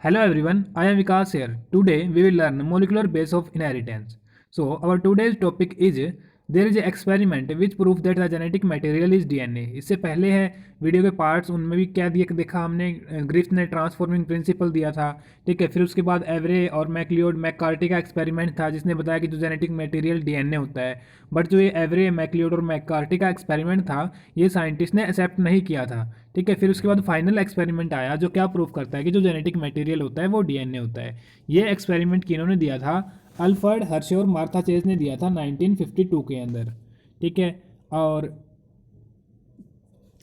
Hello everyone, I am Vikas here. Today we will learn molecular base of inheritance. So our today's topic is there is a experiment which prove that the genetic material is DNA. इससे पहले है video के parts उनमें भी क्या दिया देखा हमने ग्रिफ्थ ने ट्रांसफॉर्मिंग प्रिंसिपल दिया था। ठीक है, फिर उसके बाद एवरे और मैक्लियोड मैककार्टी का एक्सपेरिमेंट था जिसने बताया कि जो जेनेटिक मटेरियल डीएनए होता है। बट जो ये एवरे मैक्लियोड और मैककार्टी का एक्सपेरिमेंट था ये साइंटिस्ट ने एक्सेप्ट नहीं किया था। ठीक है, फिर उसके बाद फाइनल एक्सपेरिमेंट आया जो क्या प्रूव करता है कि जो जेनेटिक मटेरियल होता है वो डीएनए होता है। ये एक्सपेरिमेंट किन्होंने दिया था? अल्फ्रेड हर्शे और मार्था चेज ने दिया था 1952 के अंदर। ठीक है, और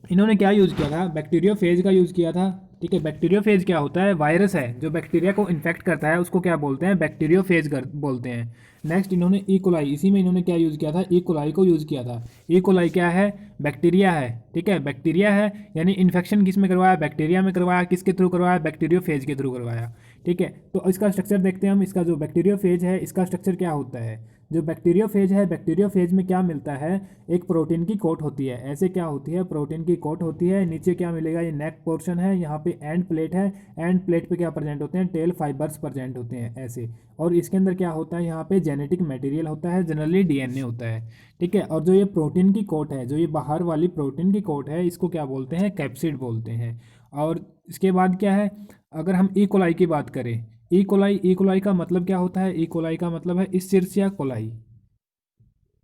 इन्होंने क्या यूज़ किया था? बैक्टीरियोफेज का यूज़ किया था। ठीक है, बैक्टीरियोफेज क्या होता है? वायरस है जो बैक्टीरिया को इन्फेक्ट करता है उसको क्या बोलते हैं? बैक्टीरियोफेज बोलते हैं। नेक्स्ट इन्होंने ई कोलाई, इसी में इन्होंने क्या यूज़ किया था? ई कोलाई को यूज़ किया था। ई कोलाई क्या है? बैक्टीरिया है। ठीक है, बैक्टीरिया है यानी इन्फेक्शन किस में करवाया? बैक्टीरिया में करवाया। किसके थ्रू करवाया? बैक्टीरियोफेज के थ्रू करवाया। ठीक है, तो इसका स्ट्रक्चर देखते हैं हम। इसका जो बैक्टीरियोफेज है इसका स्ट्रक्चर क्या होता है? जो बैक्टीरियोफेज है, बैक्टीरियोफेज में क्या मिलता है? एक प्रोटीन की कोट होती है। ऐसे क्या होती है? प्रोटीन की कोट होती है। नीचे क्या मिलेगा? ये नेक पोर्शन है, यहाँ पे एंड प्लेट है। एंड प्लेट पे क्या प्रेजेंट होते हैं? टेल फाइबर्स प्रेजेंट होते हैं ऐसे। और इसके अंदर क्या होता है? यहाँ पे जेनेटिक मटेरियल होता है, जनरली डीएनए होता है। ठीक है, और जो ये प्रोटीन की कोट है, जो ये बाहर वाली प्रोटीन की कोट है, इसको क्या बोलते हैं? कैप्सिड बोलते हैं। और इसके बाद क्या है? अगर हम ई कोलाई की बात करें, ई कोलाई का मतलब क्या होता है? ई कोलाई का मतलब है इस्चेरिशिया कोलाई।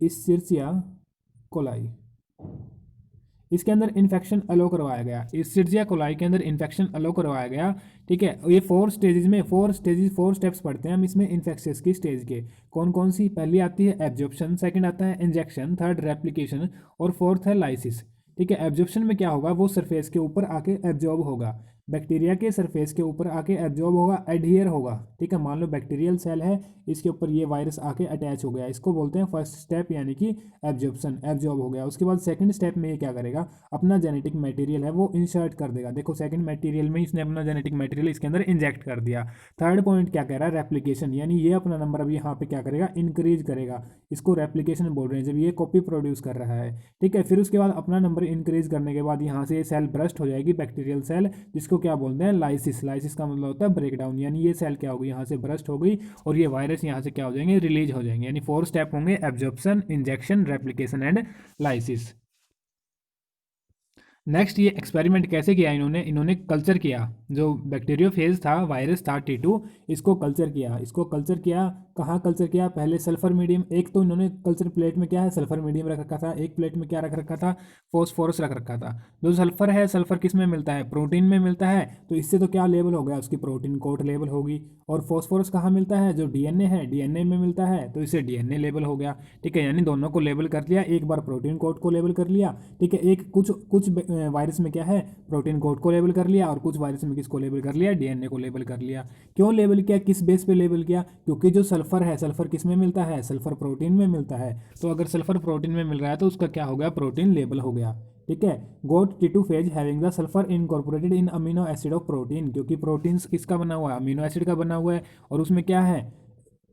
इस्चेरिशिया कोलाई, इसके अंदर इन्फेक्शन अलो करवाया गया। इस्चेरिशिया कोलाई के अंदर इन्फेक्शन अलो करवाया गया। ठीक है, ये फोर स्टेप्स पढ़ते हैं हम इसमें इन्फेक्शियस की स्टेज के। कौन कौन सी? पहली आती है एब्जॉर्प्शन, सेकंड आता है इंजेक्शन, थर्ड रेप्लिकेशन और फोर्थ है लाइसिस। ठीक है, एब्जॉर्प्शन में क्या होगा? वो सरफेस के ऊपर आके एब्जॉर्ब होगा, बैक्टीरिया के सरफेस के ऊपर आके एब्जॉर्ब होगा, एडहियर होगा। ठीक है, मान लो बैक्टीरियल सेल है, इसके ऊपर ये वायरस आके अटैच हो गया, इसको बोलते हैं फर्स्ट स्टेप यानी कि एब्जॉर्प्शन, एब्जॉर्ब हो गया। उसके बाद सेकंड स्टेप में ये क्या करेगा? अपना जेनेटिक मटेरियल है वो इंसर्ट कर देगा। देखो सेकंड मटेरियल में इसने अपना जेनेटिक मटेरियल इसके अंदर इंजेक्ट कर दिया। थर्ड पॉइंट क्या कह रहा है? रेप्लिकेशन, यानी ये अपना नंबर अब यहाँ पे क्या करेगा? इंक्रीज करेगा। इसको रेप्लिकेशन बोल रहे हैं जब ये कॉपी प्रोड्यूस कर रहा है। ठीक है, फिर उसके बाद अपना नंबर इंक्रीज करने के बाद यहाँ से ये सेल ब्रस्ट हो जाएगी, बैक्टीरियल सेल, जिसको क्या बोलते हैं? लाइसिस। लाइसिस का मतलब होता है ब्रेक डाउन, यानी ये सेल क्या होगी? यहाँ से ब्रस्ट हो गई और ये वायरस यहाँ से क्या हो जाएंगे? रिलीज हो जाएंगे। यानी फोर स्टेप होंगे: absorption, injection, replication and lysis. Next ये एक्सपेरिमेंट कैसे किया इन्होंने? इन्होंने कल्चर किया। जो बैक्टीरियोफेज था, वायरस था T2, इसको कल्चर किया। इसको कल्चर किया कहाँ? कल्चर किया पहले सल्फर मीडियम। एक तो इन्होंने कल्चर प्लेट में क्या है? सल्फर मीडियम रख रखा था। एक प्लेट में क्या रख रखा था? फॉस्फोरस रख रखा था। जो सल्फर है, सल्फर किस में मिलता है? प्रोटीन में मिलता है, तो इससे तो क्या लेवल हो गया? उसकी प्रोटीन कोट लेवल होगी। और फॉस्फोरस कहाँ मिलता है? जो डीएनए है, डीएनए में मिलता है, तो इससे डीएनए लेवल हो गया। ठीक है, यानी दोनों को लेबल कर लिया। एक बार प्रोटीन कोड को लेबल कर लिया। ठीक है, एक कुछ कुछ वायरस में क्या है? प्रोटीन कोड को लेबल कर लिया, और कुछ वायरस में किसको लेबल कर लिया? डीएनए को लेबल कर लिया। क्यों लेबल किया? किस बेस पे लेबल किया? क्योंकि जो सल्फर है, सल्फर किस में मिलता है? सल्फर प्रोटीन में मिलता है। तो अगर सल्फर प्रोटीन में मिल रहा है तो उसका क्या हो गया? प्रोटीन लेबल हो गया। ठीक है, गोट T2 phase having the sulphur incorporated in amino acid of protein, क्योंकि प्रोटीन किसका बना हुआ है? अमीनो एसिड का बना हुआ है। और उसमें क्या है?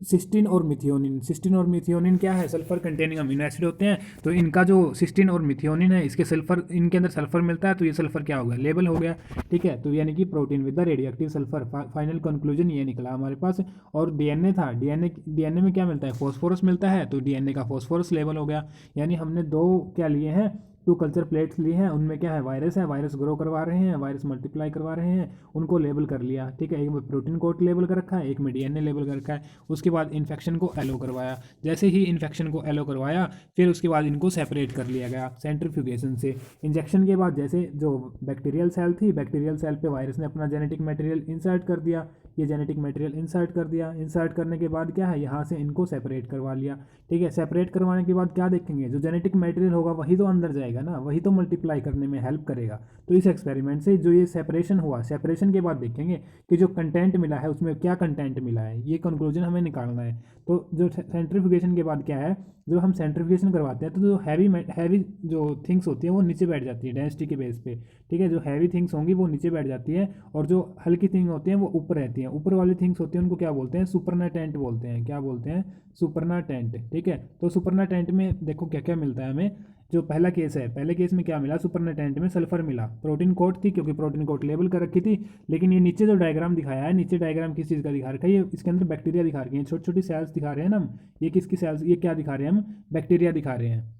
सिस्टीन और मिथियोनिन। सिस्टीन और मिथियोनिन क्या है? सल्फर कंटेनिंग अमीनो एसिड होते हैं। तो इनका जो सिस्टीन और मिथियोनिन है, इसके सल्फर, इनके अंदर सल्फर मिलता है, तो ये सल्फर क्या हो गया? लेबल हो गया। ठीक है, तो यानी कि protein with the radio active sulphur. Final conclusion ये निकला हमारे पास। और डीएनए था, डीएनए में क्या मिलता है? फॉस्फोरस मिलता है, तो डीएनए का फॉस्फोरस लेवल हो गया। यानी हमने दो क्या लिए हैं? टू कल्चर प्लेट्स लिए हैं, उनमें क्या है? वायरस है, वायरस ग्रो करवा रहे हैं, वायरस मल्टीप्लाई करवा रहे हैं, उनको लेबल कर लिया। ठीक है, एक में प्रोटीन कोड लेबल कर रखा है, एक में डीएनए लेबल कर रखा है। उसके बाद इन्फेक्शन को एलो करवाया। जैसे ही इन्फेक्शन को एलो करवाया, फिर उसके बाद इनको सेपरेट कर लिया गया सेंट्रीफ्यूगेशन से। इंजेक्शन के बाद जैसे जो बैक्टीरियल सेल थी, बैक्टीरियल सेल पे वायरस ने अपना जेनेटिक मटेरियल इंसर्ट कर दिया। ये जेनेटिक मटेरियल इंसर्ट कर दिया। इंसर्ट करने के बाद क्या है? यहाँ से इनको सेपरेट करवा लिया। ठीक है, सेपरेट करवाने के बाद क्या देखेंगे? जो जेनेटिक मटेरियल होगा वही तो अंदर जाएगा ना, वही तो मल्टीप्लाई करने में हेल्प करेगा। तो इस एक्सपेरिमेंट से जो ये सेपरेशन हुआ, सेपरेशन के बाद देखेंगे कि जो कंटेंट मिला है उसमें क्या कंटेंट मिला है, ये कंक्लूजन हमें निकालना है। तो जो सेंट्रीफ्यूगेशन के बाद क्या है? जो हम सेंट्रीफ्यूगेशन करवाते हैं तो जो हैवी जो थिंग्स होती हैं वो नीचे बैठ जाती है डेंसिटी के बेस पे। ठीक है, जो हैवी थिंग्स होंगी वो नीचे बैठ जाती है, और जो हल्की थिंग होती हैं वो ऊपर रहती हैं। ऊपर वाली थिंग्स होती हैं उनको क्या बोलते हैं? सुपरनाटेंट बोलते हैं। क्या बोलते हैं? सुपरनाटेंट। ठीक है, तो सुपरनाटेंट में देखो क्या क्या मिलता है हमें। जो पहला केस है, पहले केस में क्या मिला, सुपरनेटेंट में सल्फर मिला, प्रोटीन कोट थी क्योंकि प्रोटीन कोट लेबल कर रखी थी। लेकिन ये नीचे जो डायग्राम दिखाया है, नीचे डायग्राम किस चीज़ का दिखा रखा है, ये इसके अंदर बैक्टीरिया दिखा रही है, छोटी छोटी सेल्स दिखा रहे हैं ना हम, ये किसकी सेल्स, ये क्या दिखा रहे हैं हम, बैक्टीरिया दिखा रहे हैं।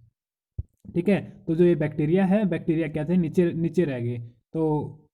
ठीक है, तो जो ये बैक्टीरिया है, बैक्टीरिया क्या थे, नीचे नीचे रह गए, तो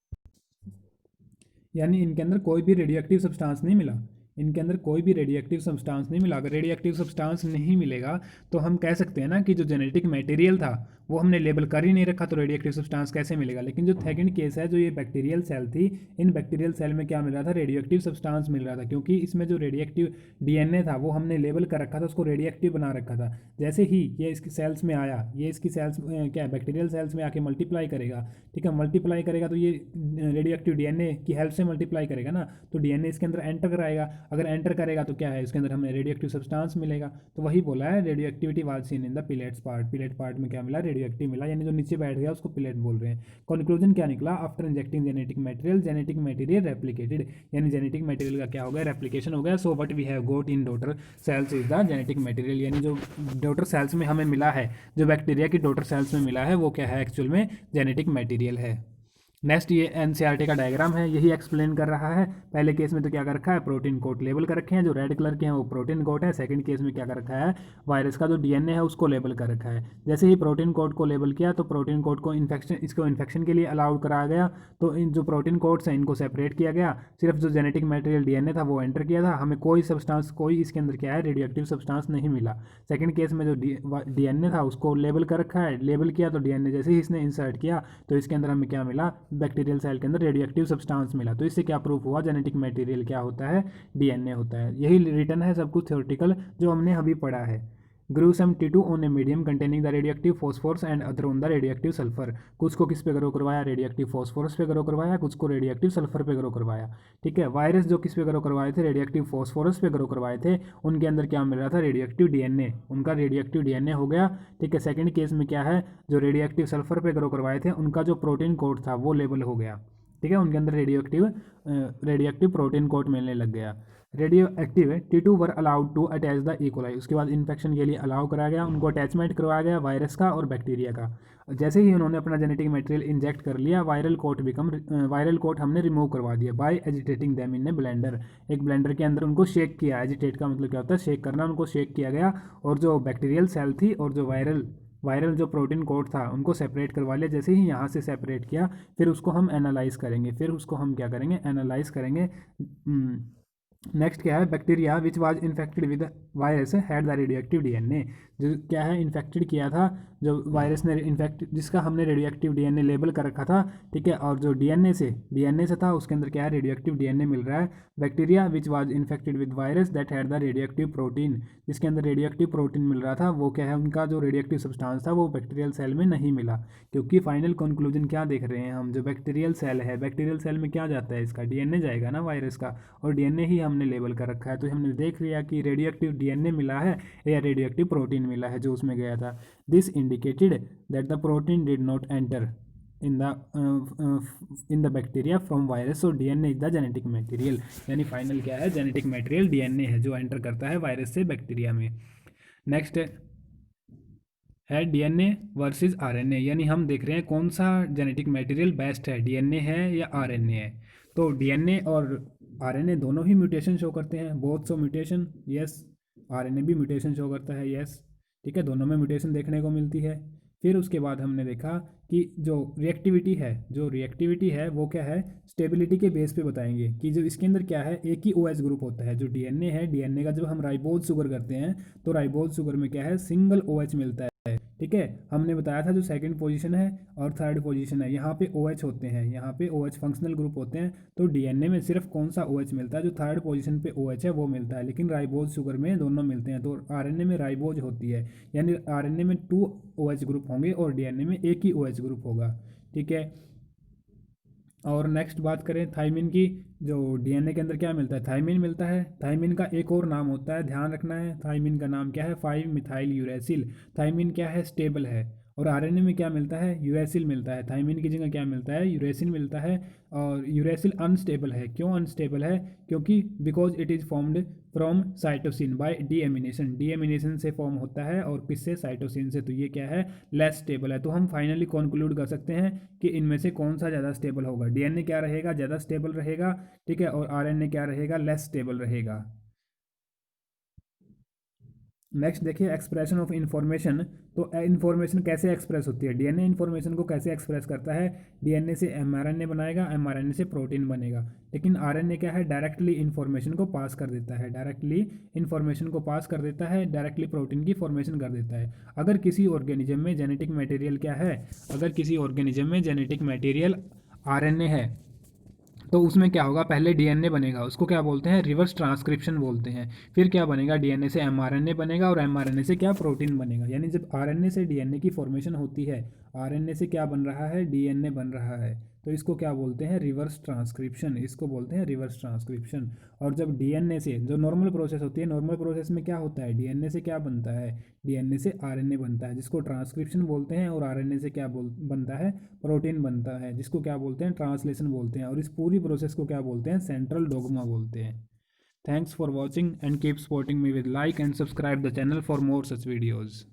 यानी इनके अंदर कोई भी रेडियो एक्टिव सब्सटेंस नहीं मिला, इनके अंदर कोई भी रेडियो एक्टिव सब्सटेंस नहीं मिला। अगर रेडियो एक्टिव सब्सटेंस नहीं मिलेगा तो हम कह सकते हैं ना कि जो जेनेटिक मटेरियल था वो हमने लेबल कर ही नहीं रखा, तो रेडियो एक्टिव सब्सटेंस कैसे मिलेगा। लेकिन जो सेकंड केस है, जो ये बैक्टीरियल सेल थी, इन बैक्टीरियल सेल में क्या मिल रहा था, रेडियो एक्टिव सब्सटेंस मिल रहा था, क्योंकि इसमें जो रेडियो एक्टिव डीएनए था वो हमने लेबल कर रखा था, उसको रेडियो एक्टिव बना रखा था। जैसे ही ये इसकी सेल्स में आया, ये इसकी सेल्स क्या बैक्टीरियल सेल्स में आके मल्टीप्लाई करेगा, ठीक है, मल्टीप्लाई करेगा तो ये रेडियो एक्टिव डीएनए की हेल्प से मल्टीप्लाई करेगा ना, तो डीएनए इसके अंदर एंटर कराएगा, अगर एंटर करेगा तो क्या है, इसके अंदर हमें रेडियो एक्टिव सब्सटेंस मिलेगा। तो वही बोला है, radio activity was seen in the pellets part, pellet part में क्या मिला, रेडियो एक्टिव मिला, यानी जो नीचे बैठ गया उसको पिलेट बोल रहे हैं। कंक्लूजन क्या निकला, after injecting genetic material replicated, यानी जेनेटिक मटेरियल का क्या हो गया, रेप्लिकेशन हो गया। So what we have got in daughter cells is the genetic material, यानी जो डॉटर सेल्स में हमें मिला है, जो बैक्टीरिया की डॉटर सेल्स में मिला है वो क्या है, एक्चुअल में जेनेटिक मटेरियल है। नेक्स्ट ये एनसीईआरटी का डायग्राम है, यही एक्सप्लेन कर रहा है। पहले केस में तो क्या कर रखा है, प्रोटीन कोट लेबल कर रखे हैं, जो रेड कलर के हैं वो प्रोटीन कोट है। सेकंड केस में क्या कर रखा है, वायरस का जो डीएनए है उसको लेबल कर रखा है। जैसे ही प्रोटीन कोट को लेबल किया तो प्रोटीन कोट को इन्फेक्शन के लिए अलाउड कराया गया, तो इन जो प्रोटीन कोट्स हैं इनको सेपरेट किया गया, सिर्फ जो जेनेटिक मटेरियल डीएनए था वो एंटर किया था, हमें कोई सब्सटेंस, कोई इसके अंदर क्या है, रेडियो एक्टिव सब्सटेंस नहीं मिला। सेकंड केस में जो डीएनए था उसको लेबल कर रखा है, लेबल किया तो डीएनए जैसे ही इसने इंसर्ट किया तो इसके अंदर हमें क्या मिला, बैक्टीरियल सेल के अंदर रेडियो एक्टिव सब्सटेंस मिला। तो इससे क्या प्रूफ हुआ, जेनेटिक मटेरियल क्या होता है, डीएनए होता है। यही रिटर्न है सब कुछ थ्योरेटिकल जो हमने अभी पढ़ा है। ग्रू सम T2 on a medium containing the radio active phosphorus and other on the radio active sulphur, कुछ को किस पे ग्रो करवाया, रेडियो एक्टिव फॉस्फोरस पे ग्रो करवाया, कुछ को रेडियो एक्टिव सल्फर पे ग्रो करवाया। ठीक है, वायरस जो किस पे ग्रो करवाए थे, रेडियो एक्टिव फॉस्फोरस पे ग्रो करवाए थे, उनके अंदर क्या मिल रहा था, रेडियो एक्टिव डीएनए, उनका रेडियो एक्टिव डीएनए हो गया। ठीक है, सेकंड केस में क्या है, जो रेडियो एक्टिव सल्फर पे ग्रो करवाए थे उनका जो प्रोटीन कोड था वो लेबल हो गया। ठीक है, उनके अंदर रेडियो एक्टिव प्रोटीन कोट मिलने लग गया। Radioactive T2 were allowed to attach the E coli, उसके बाद इन्फेक्शन के लिए अलाउ कराया गया, उनको अटैचमेंट करवाया गया वायरस का और बैक्टीरिया का। जैसे ही उन्होंने अपना जेनेटिक मटेरियल इंजेक्ट कर लिया, वायरल कोट हमने रिमूव करवा दिया by agitating them in a blender, एक ब्लेंडर के अंदर उनको शेक किया। एजिटेट का मतलब क्या होता है, शेक करना, उनको शेक किया गया और जो बैक्टीरियल सेल थी और जो वायरल जो प्रोटीन कोड था उनको सेपरेट करवा लिया। जैसे ही यहाँ से सेपरेट किया फिर उसको हम एनालाइज करेंगे, फिर उसको हम क्या करेंगे, एनालाइज करेंगे। नेक्स्ट क्या है, bacteria which was infected with virus had the radio active DNA, जो क्या है इन्फेक्टेड किया था, जो वायरस ने इन्फेक्ट, जिसका हमने रेडियो एक्टिव डीएनए लेबल कर रखा था। ठीक है, और जो डीएनए से था उसके अंदर क्या है, रेडियो एक्टिव डीएनए मिल रहा है। Bacteria which was infected with virus that had the radio active protein, जिसके अंदर रेडियो एक्टिव प्रोटीन मिल रहा था, वो क्या है, उनका जो रेडियो एक्टिव सब्सटेंस था वो बैक्टीरियल सेल में नहीं मिला। क्योंकि फाइनल कंक्लूजन क्या देख रहे हैं हम, जो बैक्टीरियल सेल है, बैक्टीरियल सेल में क्या जाता है, इसका डीएनए जाएगा ना वायरस का, और डीएनए ही हमने लेबल कर रखा है। तो हमने देख लिया कि रेडियो एक्टिव डीएनए मिला है या रेडियो एक्टिव प्रोटीन मिला है जो उसमें गया था। This indicated that the protein did not enter in the bacteria from virus, और DNA is the genetic material, यानी फाइनल क्या है, जेनेटिक मटेरियल डीएनए है जो एंटर करता है वायरस से बैक्टीरिया में। नेक्स्ट है डीएनए वर्सेस आरएनए, यानी हम देख रहे हैं कौन सा जेनेटिक मटेरियल बेस्ट है, डीएनए है या आरएनए है। तो डीएनए और आरएनए दोनों ही म्यूटेशन शो करते हैं, both so mutation, yes. RNA भी म्यूटेशन शो करता है, यस। ठीक है, दोनों में म्यूटेशन देखने को मिलती है। फिर उसके बाद हमने देखा कि जो रिएक्टिविटी है वो क्या है, स्टेबिलिटी के बेस पे बताएंगे कि जो इसके अंदर क्या है, एक ही OH ग्रुप होता है। जो डीएनए है, डीएनए का जब हम राइबोज शुगर करते हैं तो राइबोज शुगर में क्या है, सिंगल OH मिलता है। ठीक है, हमने बताया था जो सेकंड पोजीशन है और थर्ड पोजीशन है, यहाँ पे OH होते हैं, यहाँ पे OH फंक्शनल ग्रुप होते हैं। तो डीएनए में सिर्फ कौन सा OH मिलता है, जो थर्ड पोजीशन पे OH है वो मिलता है, लेकिन राइबोज शुगर में दोनों मिलते हैं। तो आरएनए में राइबोज होती है, यानी आरएनए में 2 OH ग्रुप होंगे और डीएनए में एक ही OH ग्रुप होगा। ठीक है, और नेक्स्ट बात करें थाइमिन की, जो डीएनए के अंदर क्या मिलता है, थाइमिन मिलता है। थाइमिन का एक और नाम होता है, ध्यान रखना है, थाइमिन का नाम क्या है, 5 मिथाइल यूरेसिल। थाइमिन क्या है, स्टेबल है, और आरएनए में क्या मिलता है, यूरेसिल मिलता है। थायमिन की जगह क्या मिलता है, यूरेसिल मिलता है। और यूरेसिल अनस्टेबल है, क्यों अनस्टेबल है, क्योंकि because it is formed from cytosine by deamination, deamination से फॉर्म होता है और किससे, साइटोसिन से। तो ये क्या है, लेस स्टेबल है। तो हम फाइनली कंक्लूड कर सकते हैं कि इनमें से कौन सा ज़्यादा स्टेबल होगा, डीएनए क्या रहेगा, ज़्यादा स्टेबल रहेगा, ठीक है, और आरएनए क्या रहेगा, लेस स्टेबल रहेगा। नेक्स्ट देखिए, एक्सप्रेशन ऑफ इंफॉर्मेशन। तो इन्फॉर्मेशन कैसे एक्सप्रेस होती है, डीएनए इन्फॉर्मेशन को कैसे एक्सप्रेस करता है, डीएनए से एमआरएनए बनाएगा, एमआरएनए से प्रोटीन बनेगा। लेकिन आरएनए क्या है, डायरेक्टली इन्फॉर्मेशन को पास कर देता है, डायरेक्टली इन्फॉर्मेशन को पास कर देता है, डायरेक्टली प्रोटीन की फॉर्मेशन कर देता है। अगर किसी ऑर्गेनिज्म में जेनेटिक मटेरियल क्या है, अगर किसी ऑर्गेनिज्म में जेनेटिक मटेरियल आरएनए है, तो उसमें क्या होगा, पहले डीएनए बनेगा, उसको क्या बोलते हैं, रिवर्स ट्रांसक्रिप्शन बोलते हैं। फिर क्या बनेगा, डीएनए से एमआरएनए बनेगा, और एमआरएनए से क्या, प्रोटीन बनेगा। यानी जब आरएनए से डीएनए की फॉर्मेशन होती है, आरएनए से क्या बन रहा है, डीएनए बन रहा है, तो इसको क्या बोलते हैं, रिवर्स ट्रांसक्रिप्शन, इसको बोलते हैं रिवर्स ट्रांसक्रिप्शन। और जब डीएनए से, जो नॉर्मल प्रोसेस होती है, नॉर्मल प्रोसेस में क्या होता है, डीएनए से क्या बनता है, डीएनए से आरएनए बनता है, जिसको ट्रांसक्रिप्शन बोलते हैं। और आरएनए से क्या बनता है, प्रोटीन बनता है, जिसको क्या बोलते हैं, ट्रांसलेशन बोलते हैं। और इस पूरी प्रोसेस को क्या बोलते हैं, सेंट्रल डोग्मा बोलते हैं। Thanks for watching and keep supporting me with like and subscribe the channel for more such videos.